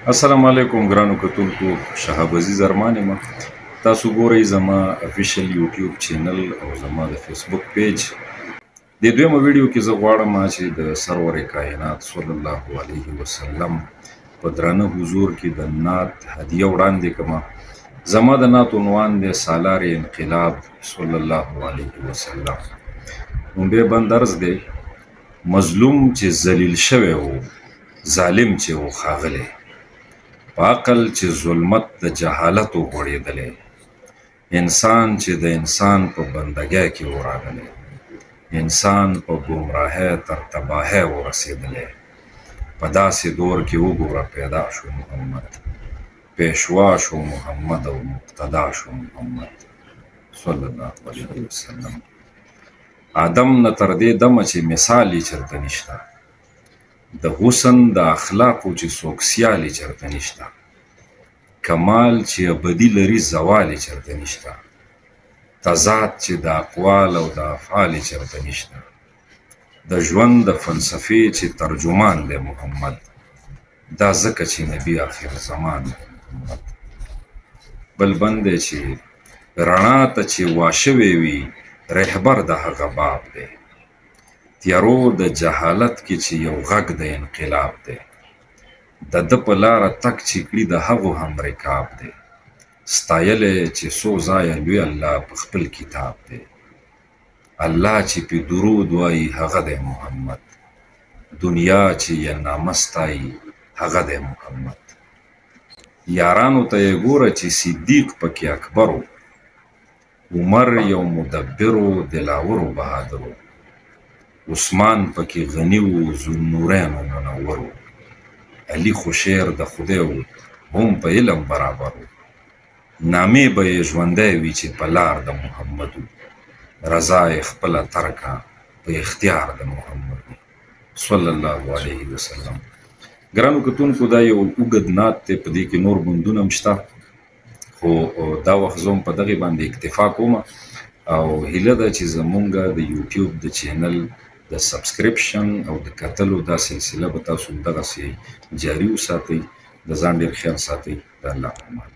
السلام علیکم ګرانو کتونکو، شهاب عزیز ارمان یم. تاسو ګورئ زما افیشل یوټیوب چینل او زما د فیسبوک پیج. د دویمه ویډیو کې زه غواړم چې د سرور کائنات صلی الله علیه وسلم په درانه حضور کې د نعت هدیه وړاندې کړم. زما د نعت عنوان دی سالار انقلاب صلی الله علیه وسلم. لومړی بند عرض دی: مظلوم چې ذلیل شوی و، ظالم چې و ښاغلی، په عقل چې ظلمت د جهالت و غوړېدلی، انسان چې د انسان په بندګۍ کې و راغلی، انسان په ګمراهۍ تر تباهۍ ورسېدلی. په داسې دور کې وګوره پیدا شو محمد، پیشوا شو محمد او مقتدا شو محمد صلی الله علیه وسلم. آدم نه تر دې دمه چې مثال یې چېرته نشته، د حسن د اخلاقو چې څوک سیال یې چېرته نشته، کمال چې ابدي لري زوال یې چېرته نشته، تضاد چې د اقوال او د افعال یې چېرته نشته، د ژوند د فلسفې چې ترجمان دی محمد، دا ځکه چې نبي آخر زمان دی محمد. بل بند دی چې رڼا ته چې واشوی وي رهبر د هغه باب دی، تیارو د جهالت کې چې یو غږ د انقلاب دی، د ده په لاره تک چې کړي د هغو هم رکاب دی، ستایلی چې څو ځایه لوی الله په خپل کتاب دی، الله چې پې درود وایي هغه دی محمد، دنیا چې یې نامه ستایي هغه دی محمد. یارانو ته یې ګوره چې صدیق پکې اکبر و، عمر یو مدبر و دلاور و بهادر و، عثمان پکې غني و ذوالنورین و منور و، علي خو شعر د خدای و هم په علم برابر و، نامې به یې ژوندی وي چې په لار د محمد و، رضا یې خپله ترکه په اختیار د محمد و صلی الله علیه وسلم. ګرانو کتونکو، دا یو اوږد نعت دی، په دې کې نور بندونه هم شته، خو دا وخت زه هم په دغې باندې اکتفا کوم او هیله ده چې زمونږ د یوټیوب د چینل د سبسکریپشن او د کتلو دا سلسله به تاسو دغسې جاري وساتئ. د ځان ډېر خیال ساتئ. د الله په امان.